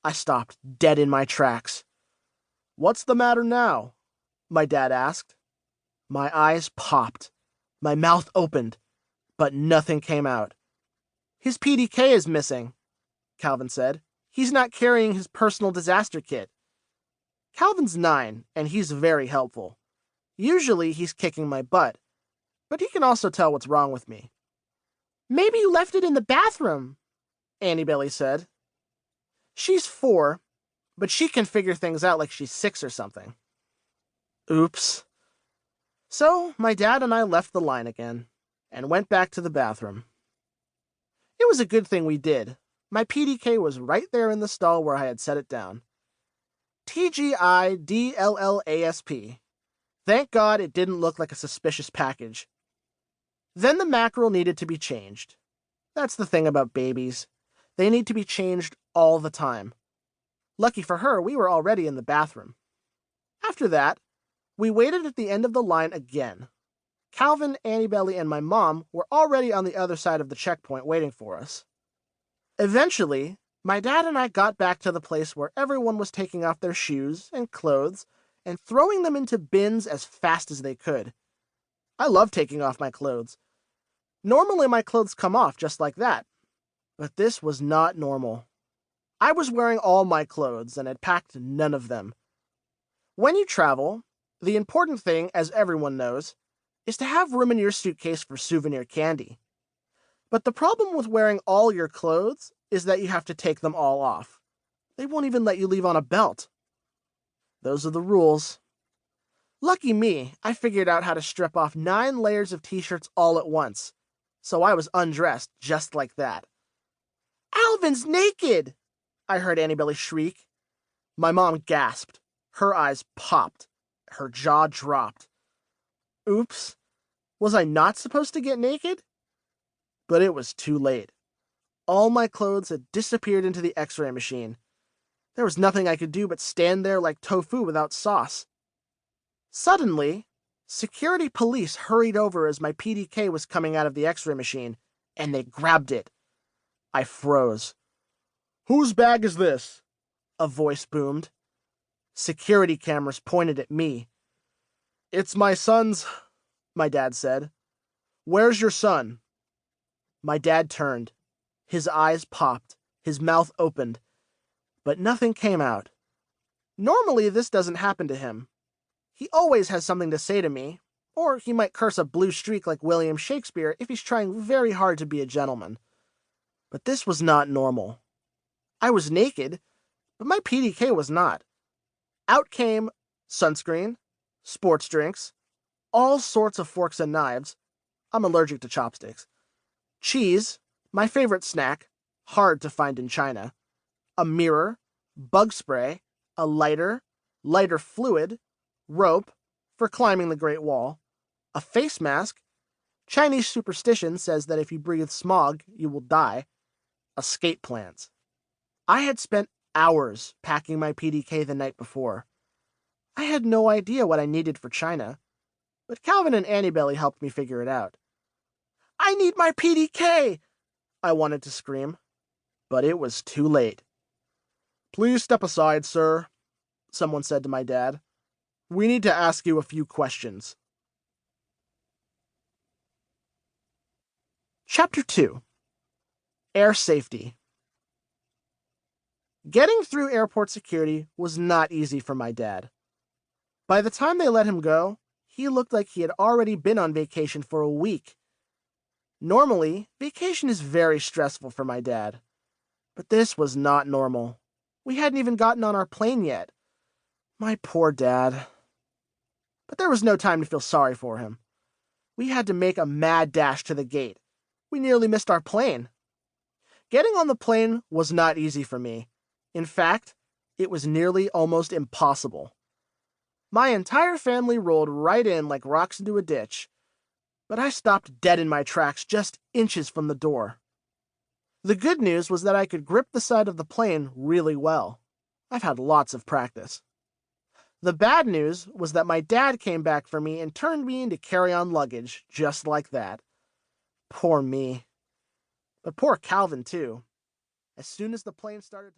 I stopped dead in my tracks. "What's the matter now?" my dad asked. My eyes popped. My mouth opened, but nothing came out. "His PDK is missing," Calvin said. "He's not carrying his personal disaster kit." Calvin's 9, and he's very helpful. Usually he's kicking my butt, but he can also tell what's wrong with me. "Maybe you left it in the bathroom," Annie Billy said. She's 4, but she can figure things out like she's 6 or something. Oops. So my dad and I left the line again, and went back to the bathroom. It was a good thing we did. My PDK was right there in the stall where I had set it down. TGIDLLASP. Thank God it didn't look like a suspicious package. Then the mackerel needed to be changed. That's the thing about babies. They need to be changed all the time. Lucky for her, we were already in the bathroom. After that, we waited at the end of the line again. Calvin, Annie Belly, and my mom were already on the other side of the checkpoint waiting for us. Eventually, my dad and I got back to the place where everyone was taking off their shoes and clothes and throwing them into bins as fast as they could. I love taking off my clothes. Normally my clothes come off just like that, but this was not normal. I was wearing all my clothes and had packed none of them. When you travel, the important thing, as everyone knows, is to have room in your suitcase for souvenir candy. But the problem with wearing all your clothes is that you have to take them all off. They won't even let you leave on a belt. Those are the rules. Lucky me, I figured out how to strip off 9 layers of t-shirts all at once, so I was undressed just like that. "Alvin's naked!" I heard Annie Billy shriek. My mom gasped. Her eyes popped. Her jaw dropped. Oops. Was I not supposed to get naked? But it was too late. All my clothes had disappeared into the X-ray machine. There was nothing I could do but stand there like tofu without sauce. Suddenly, security police hurried over as my PDK was coming out of the X-ray machine, and they grabbed it. I froze. "Whose bag is this?" a voice boomed. Security cameras pointed at me. "It's my son's," my dad said. "Where's your son?" My dad turned. His eyes popped. His mouth opened. But nothing came out. Normally, this doesn't happen to him. He always has something to say to me, or he might curse a blue streak like William Shakespeare if he's trying very hard to be a gentleman. But this was not normal. I was naked, but my PDK was not. Out came sunscreen, sports drinks, all sorts of forks and knives. I'm allergic to chopsticks. Cheese, my favorite snack, hard to find in China. A mirror, bug spray, a lighter fluid, rope for climbing the Great Wall, a face mask. Chinese superstition says that if you breathe smog, you will die. Escape plans. I had spent hours packing my PDK the night before. I had no idea what I needed for China, but Calvin and Annie Belly helped me figure it out. "I need my PDK!" I wanted to scream, but it was too late. "Please step aside, sir," someone said to my dad. "We need to ask you a few questions." Chapter 2. Air Safety. Getting through airport security was not easy for my dad. By the time they let him go, he looked like he had already been on vacation for a week. Normally, vacation is very stressful for my dad. But this was not normal. We hadn't even gotten on our plane yet. My poor dad. But there was no time to feel sorry for him. We had to make a mad dash to the gate. We nearly missed our plane. Getting on the plane was not easy for me. In fact, it was nearly almost impossible. My entire family rolled right in like rocks into a ditch, but I stopped dead in my tracks just inches from the door. The good news was that I could grip the side of the plane really well. I've had lots of practice. The bad news was that my dad came back for me and turned me into carry-on luggage, just like that. Poor me. But poor Calvin, too. As soon as the plane started to